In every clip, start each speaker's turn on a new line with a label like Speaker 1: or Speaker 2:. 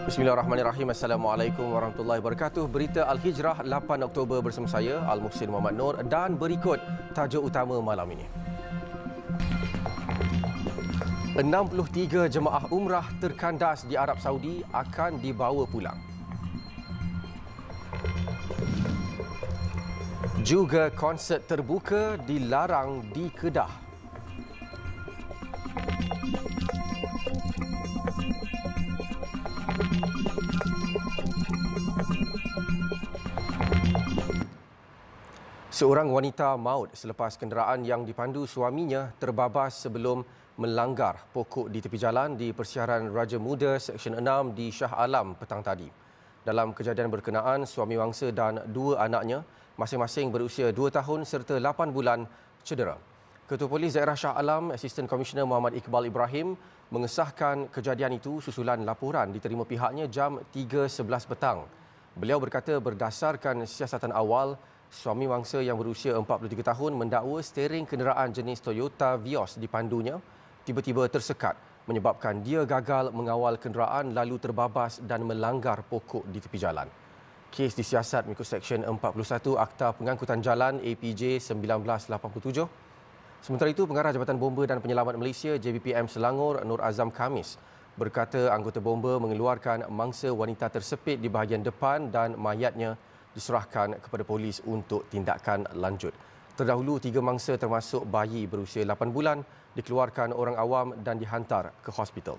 Speaker 1: Bismillahirrahmanirrahim. Assalamualaikum warahmatullahi wabarakatuh. Berita Al-Hijrah 8 Oktober bersama saya Al-Muhsin Muhammad Nur dan berikut tajuk utama malam ini. 63 jemaah umrah terkandas di Arab Saudi akan dibawa pulang. Juga konsert terbuka dilarang di Kedah. Seorang wanita maut selepas kenderaan yang dipandu suaminya terbabas sebelum melanggar pokok di tepi jalan di persiaran Raja Muda Seksyen 6 di Shah Alam petang tadi. Dalam kejadian berkenaan, suami mangsa dan dua anaknya masing-masing berusia 2 tahun serta 8 bulan cedera. Ketua Polis Daerah Shah Alam, Asisten Komisioner Muhammad Iqbal Ibrahim mengesahkan kejadian itu susulan laporan diterima pihaknya jam 3.11 petang. Beliau berkata berdasarkan siasatan awal, suami mangsa yang berusia 43 tahun mendakwa steering kenderaan jenis Toyota Vios dipandunya tiba-tiba tersekat menyebabkan dia gagal mengawal kenderaan lalu terbabas dan melanggar pokok di tepi jalan. Kes disiasat mengikut Seksyen 41 Akta Pengangkutan Jalan APJ 1987. Sementara itu, Pengarah Jabatan Bomba dan Penyelamat Malaysia JBPM Selangor Nur Azam Khamis berkata anggota bomba mengeluarkan mangsa wanita tersepit di bahagian depan dan mayatnya diserahkan kepada polis untuk tindakan lanjut. Terdahulu, 3 mangsa termasuk bayi berusia 8 bulan dikeluarkan orang awam dan dihantar ke hospital.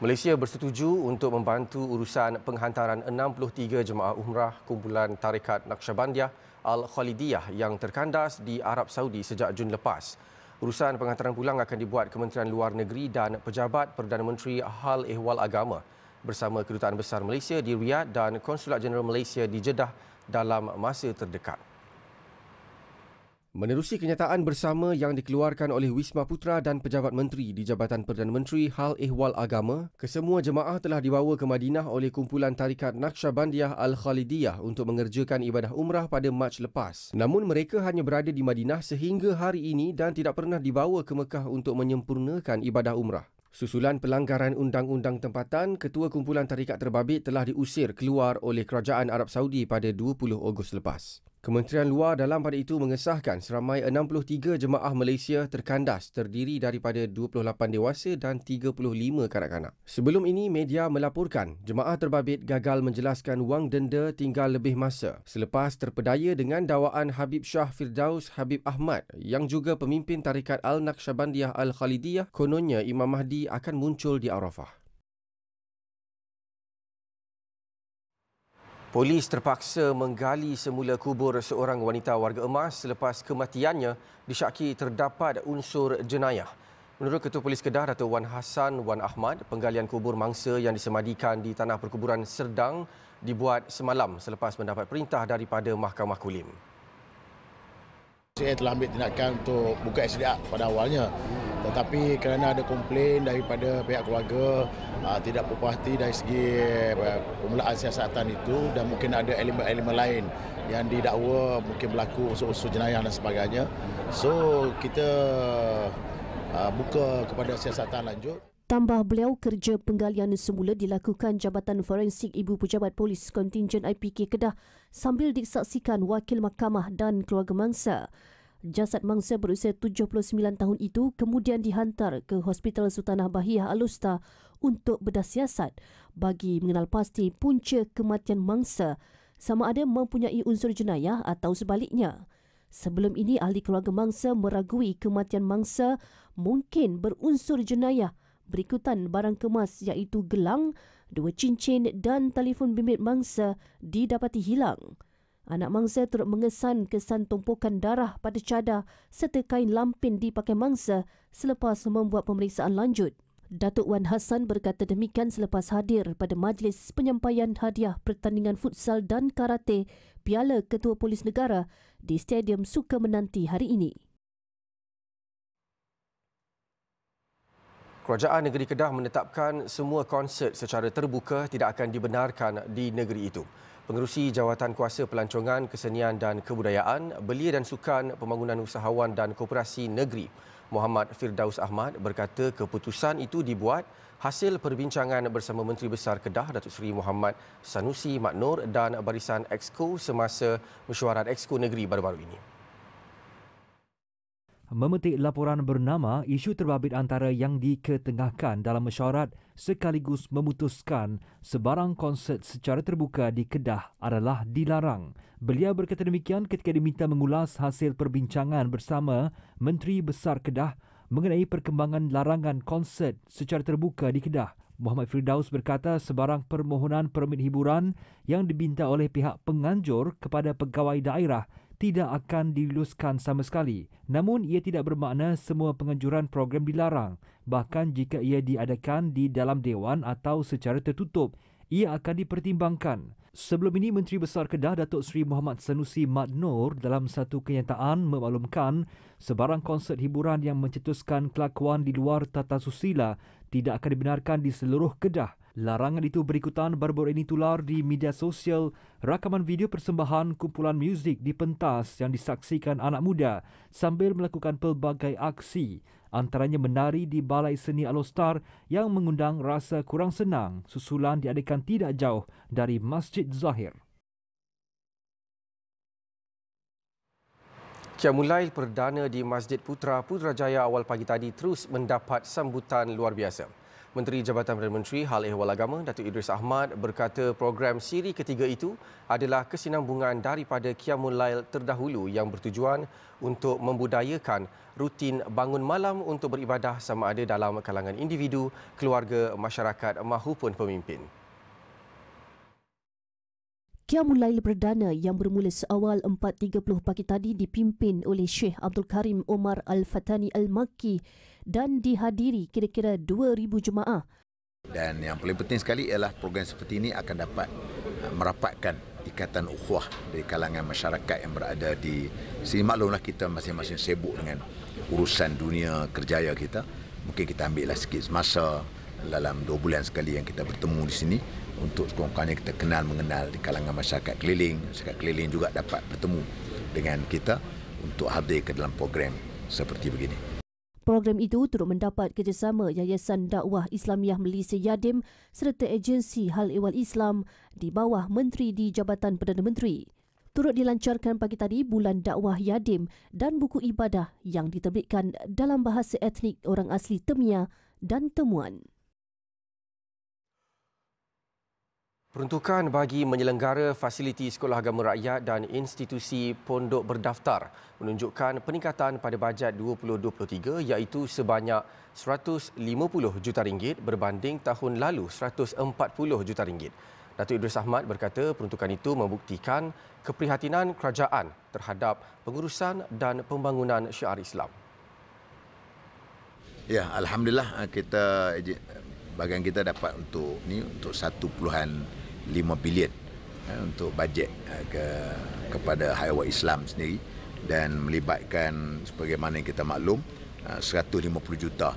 Speaker 1: Malaysia bersetuju untuk membantu urusan penghantaran 63 jemaah umrah kumpulan Tarikat Naqsyabandiyah Al-Khalidiyah yang terkandas di Arab Saudi sejak Jun lepas. Urusan penghantaran pulang akan dibuat Kementerian Luar Negeri dan Pejabat Perdana Menteri Hal Ehwal Agama bersama Kedutaan Besar Malaysia di Riyadh dan Konsulat Jeneral Malaysia di Jeddah dalam masa terdekat. Menerusi kenyataan bersama yang dikeluarkan oleh Wisma Putra dan Pejabat Menteri di Jabatan Perdana Menteri Hal Ehwal Agama, kesemua jemaah telah dibawa ke Madinah oleh kumpulan Tarikat Naqsyabandiyah Al-Khalidiyah untuk mengerjakan ibadah umrah pada Mac lepas. Namun mereka hanya berada di Madinah sehingga hari ini dan tidak pernah dibawa ke Mekah untuk menyempurnakan ibadah umrah. Susulan pelanggaran undang-undang tempatan, Ketua Kumpulan Tarikat Terbabit telah diusir keluar oleh Kerajaan Arab Saudi pada 20 Ogos lepas. Kementerian Luar dalam pada itu mengesahkan seramai 63 jemaah Malaysia terkandas terdiri daripada 28 dewasa dan 35 kanak-kanak. Sebelum ini, media melaporkan jemaah terbabit gagal menjelaskan wang denda tinggal lebih masa selepas terpedaya dengan dakwaan Habib Shah Firdaus Habib Ahmad yang juga pemimpin Tarikat Al-Naqsyabandiyah Al-Khalidiyah, kononnya Imam Mahdi akan muncul di Arafah. Polis terpaksa menggali semula kubur seorang wanita warga emas selepas kematiannya disyaki terdapat unsur jenayah. Menurut Ketua Polis Kedah, Dato' Wan Hassan Wan Ahmad, penggalian kubur mangsa yang disemadikan di Tanah Perkuburan Serdang dibuat semalam selepas mendapat perintah daripada Mahkamah Kulim.
Speaker 2: Saya telah ambil tindakan untuk buka SDA pada awalnya, tetapi kerana ada komplain daripada pihak keluarga tidak puas hati dari segi pemulaan siasatan itu dan mungkin ada elemen-elemen lain yang didakwa mungkin berlaku unsur-unsur jenayah dan sebagainya. So kita buka kepada siasatan lanjut.
Speaker 3: Tambah beliau, kerja penggalian semula dilakukan Jabatan Forensik Ibu Pejabat Polis Kontingen IPK Kedah sambil disaksikan Wakil Mahkamah dan keluarga mangsa. Jasad mangsa berusia 79 tahun itu kemudian dihantar ke Hospital Sultanah Bahiyah Al-Usta untuk bedah siasat bagi mengenal pasti punca kematian mangsa sama ada mempunyai unsur jenayah atau sebaliknya. Sebelum ini, ahli keluarga mangsa meragui kematian mangsa mungkin berunsur jenayah berikutan barang kemas iaitu gelang, 2 cincin dan telefon bimbit mangsa didapati hilang. Anak mangsa turut mengesan kesan tumpukan darah pada cadar serta kain lampin dipakai mangsa selepas membuat pemeriksaan lanjut. Datuk Wan Hassan berkata demikian selepas hadir pada majlis penyampaian hadiah pertandingan futsal dan karate Piala Ketua Polis Negara di Stadium Suka-Menanti hari ini.
Speaker 1: Kerajaan Negeri Kedah menetapkan semua konsert secara terbuka tidak akan dibenarkan di negeri itu. Pengerusi Jawatan Kuasa Pelancongan, Kesenian dan Kebudayaan, Belia dan Sukan, Pembangunan Usahawan dan Koperasi Negeri, Muhammad Firdaus Ahmad berkata keputusan itu dibuat hasil perbincangan bersama Menteri Besar Kedah Datuk Seri Muhammad Sanusi Mat Noor dan Barisan Exco semasa mesyuarat Exco Negeri baru-baru ini.
Speaker 4: Memetik laporan bernama, isu terbabit antara yang diketengahkan dalam mesyuarat sekaligus memutuskan sebarang konsert secara terbuka di Kedah adalah dilarang. Beliau berkata demikian ketika diminta mengulas hasil perbincangan bersama Menteri Besar Kedah mengenai perkembangan larangan konsert secara terbuka di Kedah. Muhammad Firdaus berkata sebarang permohonan permit hiburan yang diminta oleh pihak penganjur kepada pegawai daerah tidak akan diluluskan sama sekali. Namun ia tidak bermakna semua penganjuran program dilarang. Bahkan jika ia diadakan di dalam dewan atau secara tertutup, ia akan dipertimbangkan. Sebelum ini, Menteri Besar Kedah Datuk Seri Muhammad Sanusi Mat Noor dalam satu kenyataan memaklumkan sebarang konsert hiburan yang mencetuskan kelakuan di luar tata susila tidak akan dibenarkan di seluruh Kedah. Larangan itu berikutan baru-baru ini tular di media sosial rakaman video persembahan kumpulan muzik di pentas yang disaksikan anak muda sambil melakukan pelbagai aksi, antaranya menari di Balai Seni Alostar yang mengundang rasa kurang senang susulan diadakan tidak jauh dari Masjid Zahir.
Speaker 1: Qiyamulail perdana di Masjid Putra Putrajaya awal pagi tadi terus mendapat sambutan luar biasa. Menteri Jabatan Perdana Menteri Hal Ehwal Agama Datuk Idris Ahmad berkata program siri ketiga itu adalah kesinambungan daripada Qiyamulail terdahulu yang bertujuan untuk membudayakan rutin bangun malam untuk beribadah sama ada dalam kalangan individu, keluarga, masyarakat mahupun pemimpin.
Speaker 3: Qiyamulail perdana yang bermula seawal 4.30 pagi tadi dipimpin oleh Syekh Abdul Karim Omar Al-Fatani Al-Makki dan dihadiri kira-kira 2,000 jemaah.
Speaker 5: Dan yang paling penting sekali ialah program seperti ini akan dapat merapatkan ikatan ukhuwah dari kalangan masyarakat yang berada di sini. Maklumlah kita masing-masing sibuk dengan urusan dunia kerjaya kita. Mungkin kita ambillah sikit masa dalam 2 bulan sekali yang kita bertemu di sini untuk sekurang-kurangnya kita mengenal di kalangan masyarakat keliling. Masyarakat keliling juga dapat bertemu dengan kita untuk hadir ke dalam program seperti begini.
Speaker 3: Program itu turut mendapat kerjasama Yayasan Dakwah Islamiah Malaysia Yadim serta agensi Hal Ehwal Islam di bawah Menteri di Jabatan Perdana Menteri. Turut dilancarkan pagi tadi Bulan Dakwah Yadim dan buku ibadah yang diterbitkan dalam bahasa etnik orang asli Temia dan Temuan.
Speaker 1: Peruntukan bagi menyelenggara fasiliti sekolah agama rakyat dan institusi pondok berdaftar menunjukkan peningkatan pada bajet 2023 iaitu sebanyak RM150 juta berbanding tahun lalu RM140 juta. Datuk Idris Ahmad berkata peruntukan itu membuktikan keprihatinan kerajaan terhadap pengurusan dan pembangunan syiar Islam.
Speaker 5: Ya, alhamdulillah bahagian kita dapat untuk 1.5 bilion untuk bajet kepada Hal Ehwal Islam sendiri dan melibatkan sebagaimana yang kita maklum 150 juta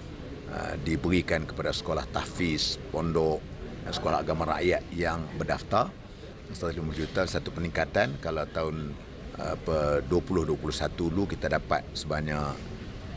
Speaker 5: diberikan kepada sekolah tahfiz, pondok, sekolah agama rakyat yang berdaftar. 150 juta satu peningkatan. Kalau tahun 2021 dulu kita dapat sebanyak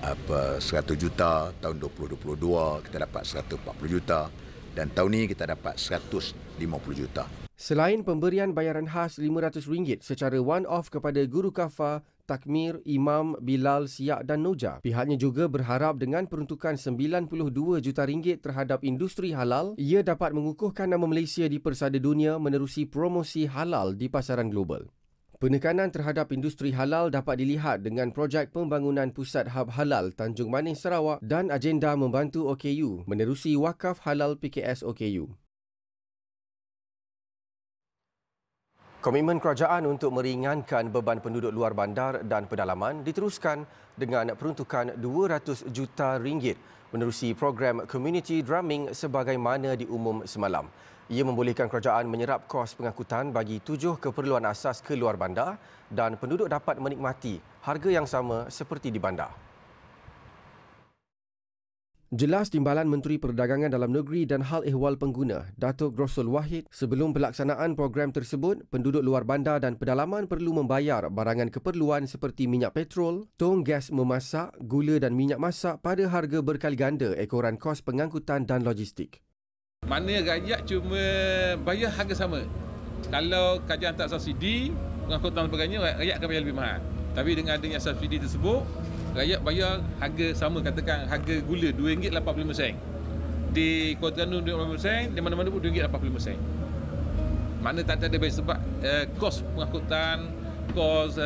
Speaker 5: 100 juta, tahun 2022 kita dapat 140 juta dan tahun ini kita dapat 150 juta.
Speaker 1: Selain pemberian bayaran khas RM500 secara one-off kepada guru kafa, takmir, imam, bilal, siak dan noja, pihaknya juga berharap dengan peruntukan RM92 juta terhadap industri halal, ia dapat mengukuhkan nama Malaysia di persada dunia menerusi promosi halal di pasaran global. Penekanan terhadap industri halal dapat dilihat dengan projek pembangunan Pusat Hub Halal Tanjung Manis Sarawak dan agenda membantu OKU menerusi Wakaf Halal PKS OKU. Komitmen kerajaan untuk meringankan beban penduduk luar bandar dan pedalaman diteruskan dengan peruntukan RM200 juta menerusi program Community Drumming sebagaimana diumum semalam. Ia membolehkan kerajaan menyerap kos pengangkutan bagi 7 keperluan asas ke luar bandar dan penduduk dapat menikmati harga yang sama seperti di bandar. Jelas Timbalan Menteri Perdagangan Dalam Negeri dan Hal Ehwal Pengguna, Datuk Grosul Wahid, sebelum pelaksanaan program tersebut, penduduk luar bandar dan pedalaman perlu membayar barangan keperluan seperti minyak petrol, tong gas memasak, gula dan minyak masak pada harga berkali ganda ekoran kos pengangkutan dan logistik.
Speaker 6: Mana rakyat cuma bayar harga sama. Kalau kerajaan tak subsidi, pengangkutan dan sebagainya, rakyat akan bayar lebih mahal. Tapi dengan adanya subsidi tersebut, rakyat bayar harga sama, katakan harga gula RM2.85. Di Kota Terengganu RM2.85, di mana-mana pun RM2.85. Mana tak ada baik sebab kos pengangkutan, kos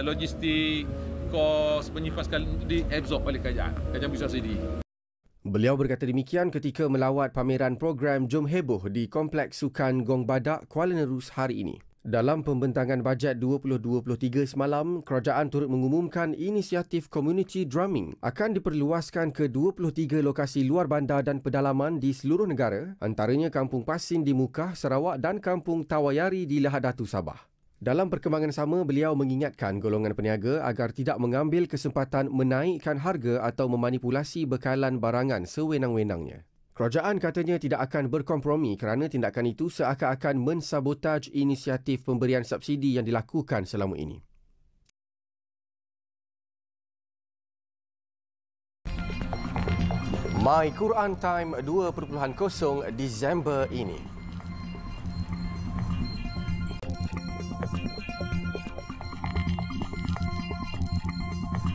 Speaker 6: logistik, kos penyimpan sekali diabsorb oleh kerajaan. Kerajaan beri subsidi.
Speaker 1: Beliau berkata demikian ketika melawat pameran program Jom Heboh di Kompleks Sukan Gong Badak, Kuala Nerus hari ini. Dalam pembentangan bajet 2023 semalam, kerajaan turut mengumumkan inisiatif Community Drumming akan diperluaskan ke 23 lokasi luar bandar dan pedalaman di seluruh negara, antaranya Kampung Pasin di Mukah, Sarawak dan Kampung Tawayari di Lahad Datu, Sabah. Dalam perkembangan sama, beliau mengingatkan golongan peniaga agar tidak mengambil kesempatan menaikkan harga atau memanipulasi bekalan barangan sewenang-wenangnya. Kerajaan katanya tidak akan berkompromi kerana tindakan itu seakan-akan mensabotaj inisiatif pemberian subsidi yang dilakukan selama ini. My Quran Time 2.0 Disember ini.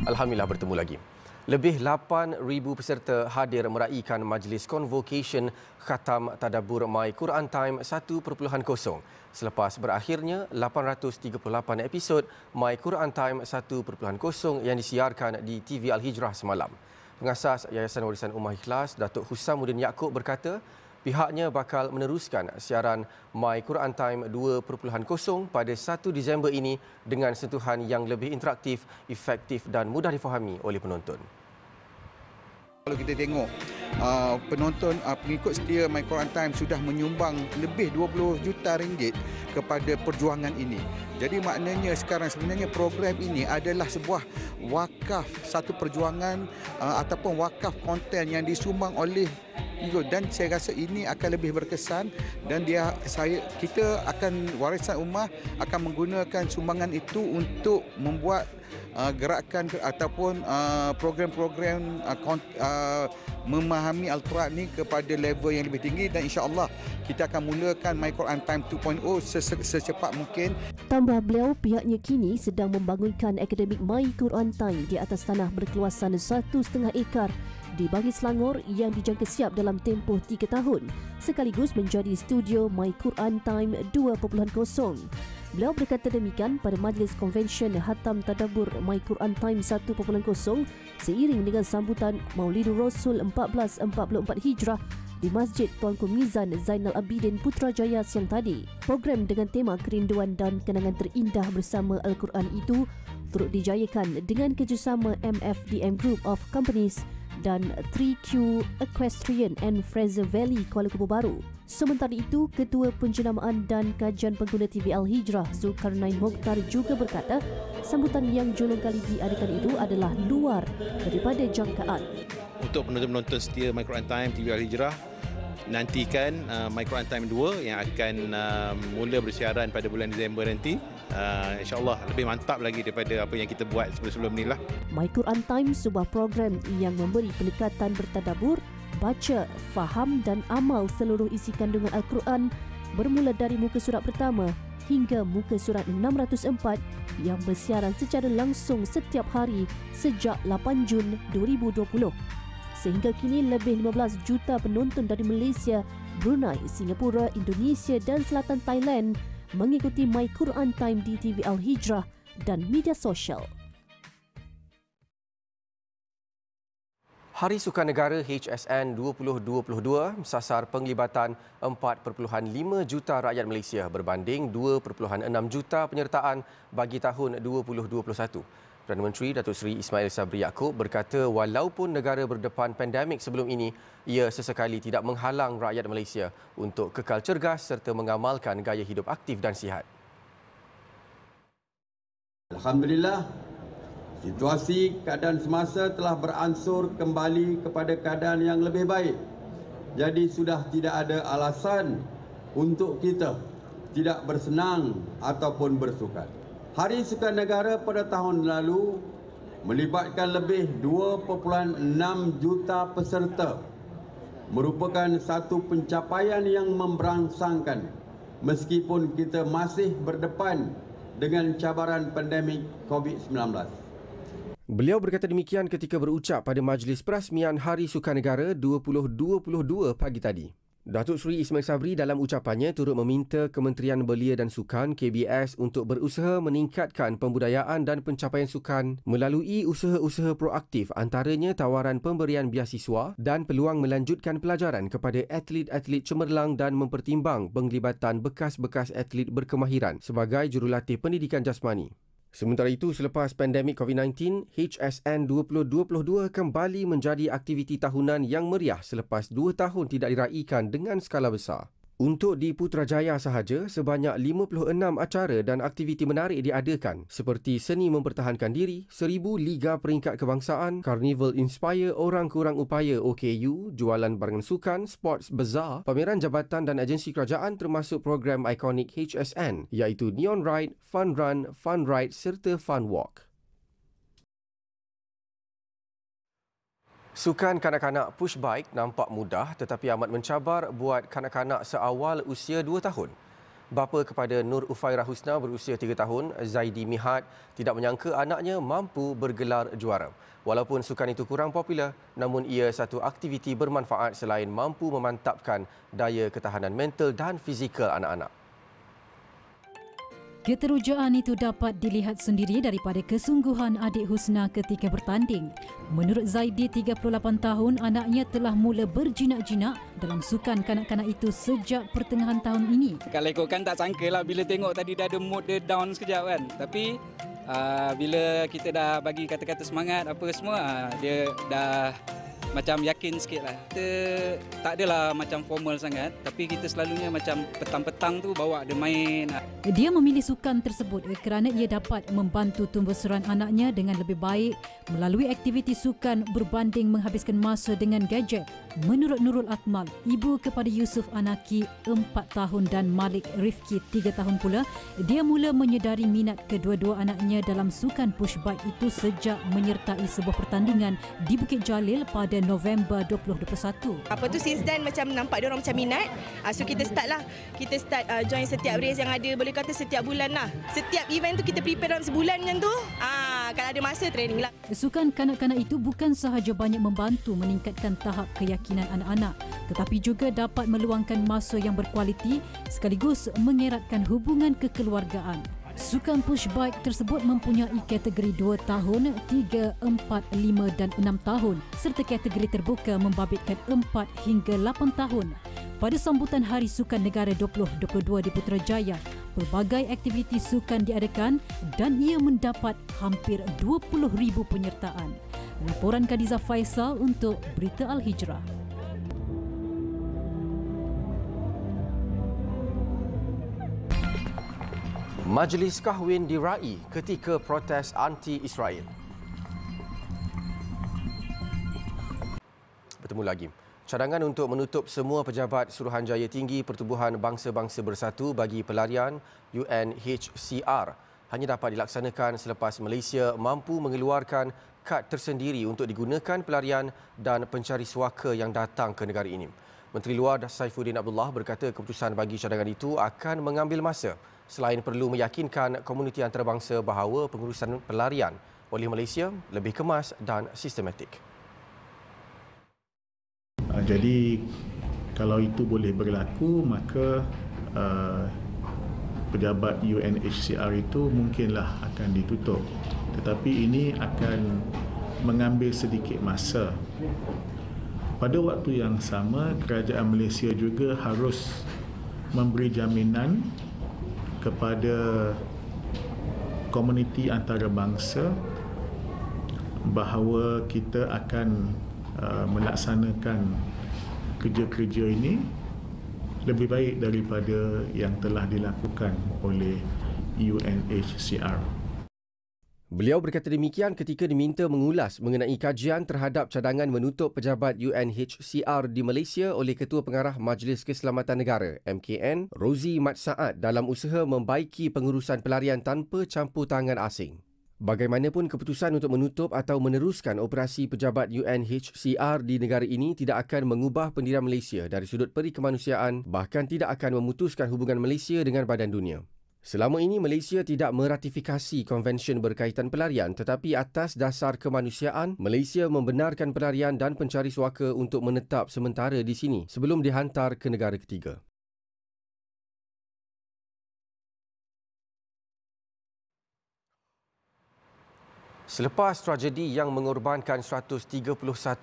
Speaker 1: Alhamdulillah bertemu lagi. Lebih 8,000 peserta hadir meraikan majlis convocation Khatam Tadabbur My Quran Time 1.0 selepas berakhirnya 838 episod My Quran Time 1.0 yang disiarkan di TV Al-Hijrah semalam. Pengasas Yayasan Warisan Ummah Ikhlas, Datuk Husamuddin Yaakob berkata, pihaknya bakal meneruskan siaran My Quran Time 2.0 pada 1 Disember ini dengan sentuhan yang lebih interaktif, efektif dan mudah difahami oleh penonton.
Speaker 7: Kalau kita tengok penonton pengikut setia My Quran Time sudah menyumbang lebih 20 juta ringgit kepada perjuangan ini. Jadi maknanya sekarang sebenarnya program ini adalah sebuah wakaf satu perjuangan ataupun wakaf konten yang disumbang oleh dan saya rasa ini akan lebih berkesan dan kita akan Warisan Ummah akan menggunakan sumbangan itu untuk membuat gerakan ataupun program-program memahami Al-Quran ini kepada level yang lebih tinggi dan insya-Allah kita akan mulakan My Quran Time 2.0 secepat mungkin.
Speaker 3: Tambah beliau, pihaknya kini sedang membangunkan akademik My Quran Time di atas tanah berkeluasan 1,5 ekar di Bangi Selangor yang dijangka siap dalam tempoh 3 tahun sekaligus menjadi studio My Quran Time 2.0. Beliau berkata demikian pada majlis konvensyen Khatam Tadabbur My Quran Time 1.0 seiring dengan sambutan Maulidur Rasul 1444 Hijrah di Masjid Tuanku Mizan Zainal Abidin Putrajaya siang tadi. Program dengan tema kerinduan dan kenangan terindah bersama Al-Quran itu turut dijayakan dengan kerjasama MFDM Group of Companies dan 3Q Equestrian and Fraser Valley Kuala Lumpur Baru. Sementara itu, Ketua Penjenamaan dan Kajian Pengguna TV Al-Hijrah Zulkarnain Mokhtar juga berkata sambutan yang julung kali diadakan itu adalah luar daripada jangkaan.
Speaker 8: Untuk penonton-penonton setia My Quran Time TV Al-Hijrah, nantikan My Quran Time 2 yang akan mula bersiaran pada bulan Disember nanti. InsyaAllah lebih mantap lagi daripada apa yang kita buat sebelum-sebelum ni lah.
Speaker 3: My Quran Time sebuah program yang memberi pendekatan bertadabur, baca, faham dan amal seluruh isi kandungan Al-Quran bermula dari muka surat pertama hingga muka surat 604 yang bersiaran secara langsung setiap hari sejak 8 Jun 2020. Sehingga kini lebih 15 juta penonton dari Malaysia, Brunei, Singapura, Indonesia dan Selatan Thailand mengikuti My Quran Time di TV Al-Hijrah dan media sosial.
Speaker 1: Hari Sukan Negara HSN 2022 sasar penglibatan 4.5 juta rakyat Malaysia berbanding 2.6 juta penyertaan bagi tahun 2021. Perdana Menteri Datuk Seri Ismail Sabri Yaakob berkata walaupun negara berdepan pandemik sebelum ini, ia sesekali tidak menghalang rakyat Malaysia untuk kekal cergas serta mengamalkan gaya hidup aktif dan sihat.
Speaker 9: Alhamdulillah, Situasi keadaan semasa telah beransur kembali kepada keadaan yang lebih baik. Jadi sudah tidak ada alasan untuk kita tidak bersenang ataupun bersukan. Hari Sukan Negara pada tahun lalu melibatkan lebih 2.6 juta peserta. Merupakan satu pencapaian yang memberangsangkan meskipun kita masih berdepan dengan cabaran pandemik COVID-19.
Speaker 1: Beliau berkata demikian ketika berucap pada Majlis Perasmian Hari Sukan Negara 2022 pagi tadi. Datuk Seri Ismail Sabri dalam ucapannya turut meminta Kementerian Belia dan Sukan KBS untuk berusaha meningkatkan pembudayaan dan pencapaian sukan melalui usaha-usaha proaktif, antaranya tawaran pemberian beasiswa dan peluang melanjutkan pelajaran kepada atlet-atlet cemerlang dan mempertimbang penglibatan bekas-bekas atlet berkemahiran sebagai jurulatih pendidikan jasmani. Sementara itu, selepas pandemik COVID-19, HSN 2022 kembali menjadi aktiviti tahunan yang meriah selepas 2 tahun tidak diraikan dengan skala besar. Untuk di Putrajaya sahaja, sebanyak 56 acara dan aktiviti menarik diadakan seperti Seni Mempertahankan Diri, 1000 Liga Peringkat Kebangsaan, Carnival Inspire Orang Kurang Upaya OKU, jualan barangan sukan, Sports Bazaar, pameran jabatan dan agensi kerajaan termasuk program ikonik HSN iaitu Neon Ride, Fun Run, Fun Ride serta Fun Walk. Sukan kanak-kanak push bike nampak mudah tetapi amat mencabar buat kanak-kanak seawal usia 2 tahun. Bapa kepada Nur Ufairah Husna berusia 3 tahun, Zaidi Mihad, tidak menyangka anaknya mampu bergelar juara. Walaupun sukan itu kurang popular, namun ia satu aktiviti bermanfaat selain mampu memantapkan daya ketahanan mental dan fizikal anak-anak.
Speaker 10: Keterujaan itu dapat dilihat sendiri daripada kesungguhan adik Husna ketika bertanding. Menurut Zaidi, 38 tahun, anaknya telah mula berjinak-jinak dalam sukan kanak-kanak itu sejak pertengahan tahun ini.
Speaker 11: Kalau ikutkan tak sangka lah bila tengok tadi dah ada mood dia down sekejap kan. Tapi bila kita dah bagi kata-kata semangat apa semua, dia dah macam yakin sikit lah. Kita tak adalah macam formal sangat, tapi kita selalunya macam petang-petang tu bawa dia main.
Speaker 10: Dia memilih sukan tersebut kerana ia dapat membantu tumbuh-seran anaknya dengan lebih baik melalui aktiviti sukan berbanding menghabiskan masa dengan gadget. Menurut Nurul Akmal, ibu kepada Yusuf Anaki 4 tahun dan Malik Rifki 3 tahun pula, dia mula menyedari minat kedua-dua anaknya dalam sukan push bike itu sejak menyertai sebuah pertandingan di Bukit Jalil pada November 2021.
Speaker 12: Apa tu since then macam nampak dia orang macam minat. So kita start lah. Kita start join setiap race yang ada, boleh kata setiap bulan lah. Setiap event tu kita prepare dalam sebulan macam tu. Kalau ada masa training lah.
Speaker 10: Sukan kanak-kanak itu bukan sahaja banyak membantu meningkatkan tahap keyakinan anak-anak, tetapi juga dapat meluangkan masa yang berkualiti sekaligus mengeratkan hubungan kekeluargaan. Sukan push bike tersebut mempunyai kategori 2 tahun, 3, 4, 5 dan 6 tahun serta kategori terbuka membabitkan 4 hingga 8 tahun. Pada sambutan Hari Sukan Negara 2022 di Putrajaya, pelbagai aktiviti sukan diadakan dan ia mendapat hampir 20,000 penyertaan. Laporan Khadijah Faisal untuk Berita Al-Hijrah.
Speaker 1: Majlis kahwin diraih ketika protes anti-Israel. Bertemu lagi. Cadangan untuk menutup semua pejabat Suruhanjaya Tinggi Pertubuhan Bangsa-Bangsa Bersatu bagi pelarian UNHCR hanya dapat dilaksanakan selepas Malaysia mampu mengeluarkan kad tersendiri untuk digunakan pelarian dan pencari suaka yang datang ke negara ini. Menteri Luar Saifuddin Abdullah berkata keputusan bagi cadangan itu akan mengambil masa selain perlu meyakinkan komuniti antarabangsa bahawa pengurusan pelarian oleh Malaysia lebih kemas dan sistematik.
Speaker 13: Jadi kalau itu boleh berlaku, maka pejabat UNHCR itu mungkinlah akan ditutup. Tetapi ini akan mengambil sedikit masa. Pada waktu yang sama, kerajaan Malaysia juga harus memberi jaminan kepada komuniti antarabangsa bahawa kita akan melaksanakan kerja-kerja ini lebih baik daripada yang telah dilakukan oleh UNHCR.
Speaker 1: Beliau berkata demikian ketika diminta mengulas mengenai kajian terhadap cadangan menutup pejabat UNHCR di Malaysia oleh Ketua Pengarah Majlis Keselamatan Negara MKN, Rozi Mat Saad dalam usaha membaiki pengurusan pelarian tanpa campur tangan asing. Bagaimanapun, keputusan untuk menutup atau meneruskan operasi pejabat UNHCR di negara ini tidak akan mengubah pendirian Malaysia dari sudut peri kemanusiaan, bahkan tidak akan memutuskan hubungan Malaysia dengan badan dunia. Selama ini, Malaysia tidak meratifikasi konvensyen berkaitan pelarian, tetapi atas dasar kemanusiaan, Malaysia membenarkan pelarian dan pencari suaka untuk menetap sementara di sini sebelum dihantar ke negara ketiga. Selepas tragedi yang mengorbankan 131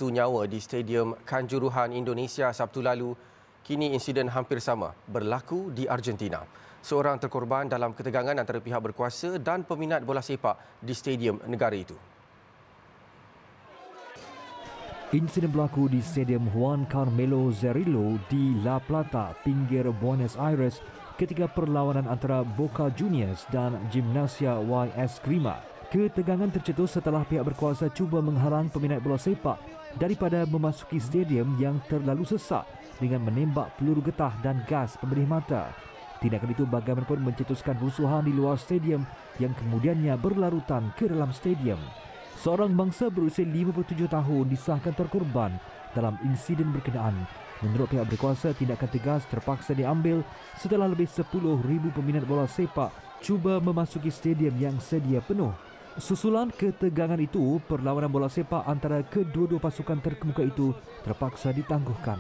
Speaker 1: nyawa di Stadium Kanjuruhan Indonesia Sabtu lalu, kini insiden hampir sama berlaku di Argentina. Seorang terkorban dalam ketegangan antara pihak berkuasa dan peminat bola sepak di stadium negara itu.
Speaker 4: Insiden berlaku di Stadium Juan Carmelo Zerillo di La Plata, pinggir Buenos Aires ketika perlawanan antara Boca Juniors dan Gimnasia y Esgrima. Ketegangan tercetus setelah pihak berkuasa cuba menghalang peminat bola sepak daripada memasuki stadium yang terlalu sesak dengan menembak peluru getah dan gas pembenih mata. Tindakan itu bagaimanapun mencetuskan rusuhan di luar stadium yang kemudiannya berlarutan ke dalam stadium. Seorang bangsa berusia 57 tahun disahkan terkorban dalam insiden berkenaan. Menurut pihak berkuasa, tindakan tegas terpaksa diambil setelah lebih 10,000 peminat bola sepak cuba memasuki stadium yang sedia penuh. Susulan ketegangan itu, perlawanan bola sepak antara kedua-dua pasukan terkemuka itu terpaksa ditangguhkan.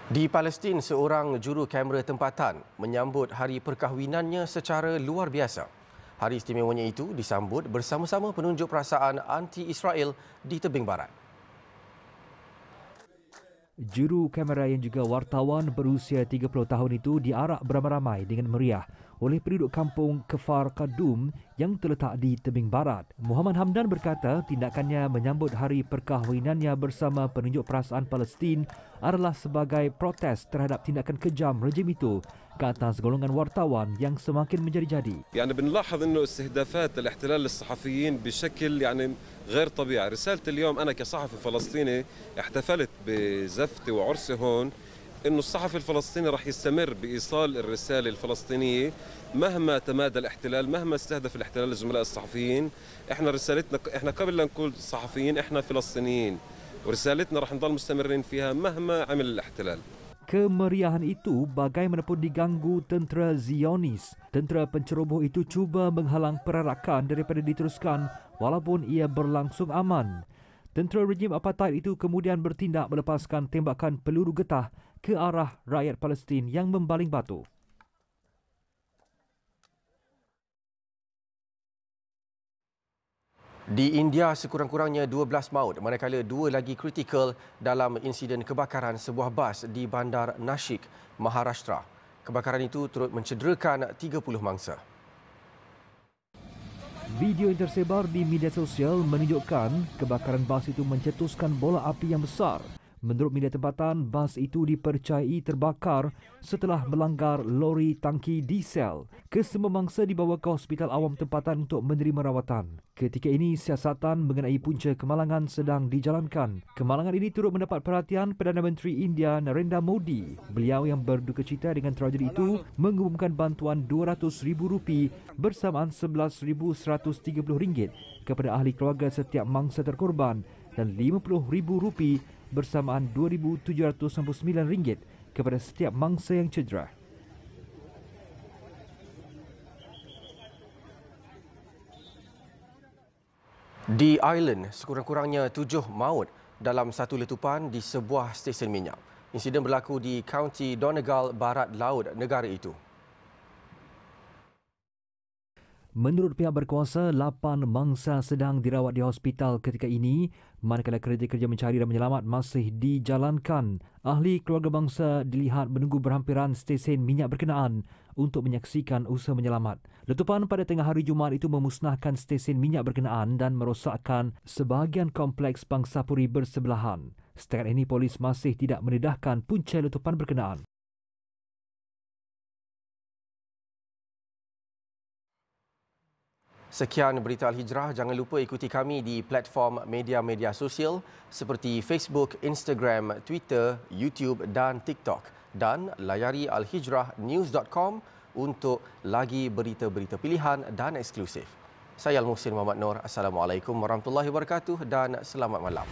Speaker 1: Di Palestin, seorang juru kamera tempatan menyambut hari perkahwinannya secara luar biasa. Hari istimewanya itu disambut bersama-sama penunjuk perasaan anti-Israel di tebing barat.
Speaker 4: Juru kamera yang juga wartawan berusia 30 tahun itu diarak beramai-ramai dengan meriah oleh penduduk kampung Kfar Kadum yang terletak di tebing barat. Muhammad Hamdan berkata tindakannya menyambut hari perkahwinannya bersama penunjuk perasaan Palestin adalah sebagai protes terhadap tindakan kejam rejim itu ke atas golongan wartawan yang semakin menjadi-jadi.
Speaker 14: يعني بنلاحظ انه استهدافات الاحتلال للصحفيين بشكل غير طبيعي. رسالة اليوم انا كصحفي فلسطيني احتفلت بزفتي وعرسي هون انه الصحفي الفلسطيني راح يستمر بايصال الرسالة الفلسطينية مهما تمادى الاحتلال، مهما استهدف الاحتلال الزملاء الصحفيين. احنا رسالتنا احنا قبل لا نكون صحفيين احنا فلسطينيين ورسالتنا راح نضل مستمرين فيها مهما عمل الاحتلال.
Speaker 4: Kemeriahan itu bagaimanapun diganggu tentera Zionis. Tentera penceroboh itu cuba menghalang perarakan daripada diteruskan walaupun ia berlangsung aman. Tentera rejim apartheid itu kemudian bertindak melepaskan tembakan peluru getah ke arah rakyat Palestin yang membaling batu.
Speaker 1: Di India, sekurang-kurangnya 12 maut manakala 2 lagi kritikal dalam insiden kebakaran sebuah bas di Bandar Nashik, Maharashtra. Kebakaran itu turut mencederakan 30 mangsa.
Speaker 4: Video yang tersebar di media sosial menunjukkan kebakaran bas itu mencetuskan bola api yang besar. Menurut media tempatan, bas itu dipercayai terbakar setelah melanggar lori tangki diesel. Kesemua mangsa dibawa ke hospital awam tempatan untuk menerima rawatan. Ketika ini, siasatan mengenai punca kemalangan sedang dijalankan. Kemalangan ini turut mendapat perhatian Perdana Menteri India Narendra Modi. Beliau yang berduka cita dengan tragedi itu mengumumkan bantuan RM200,000 bersamaan RM11,130 kepada ahli keluarga setiap mangsa terkorban dan RM50,000 bersamaan RM2,799 kepada setiap mangsa yang cedera.
Speaker 1: Di Ireland, sekurang-kurangnya 7 maut dalam satu letupan di sebuah stesen minyak. Insiden berlaku di Kaunti Donegal, barat laut negara itu.
Speaker 4: Menurut pihak berkuasa, 8 mangsa sedang dirawat di hospital ketika ini, manakala kerja-kerja mencari dan menyelamat masih dijalankan. Ahli keluarga bangsa dilihat menunggu berhampiran stesen minyak berkenaan untuk menyaksikan usaha menyelamat. Letupan pada tengah hari Jumaat itu memusnahkan stesen minyak berkenaan dan merosakkan sebahagian kompleks Bangsapuri bersebelahan. Setakat ini polis masih tidak mendedahkan punca letupan berkenaan.
Speaker 1: Sekian berita Al-Hijrah. Jangan lupa ikuti kami di platform media-media sosial seperti Facebook, Instagram, Twitter, YouTube dan TikTok. Dan layari alhijrahnews.com untuk lagi berita-berita pilihan dan eksklusif. Saya Al-Muhsin Muhammad Nur. Assalamualaikum warahmatullahi wabarakatuh dan selamat malam.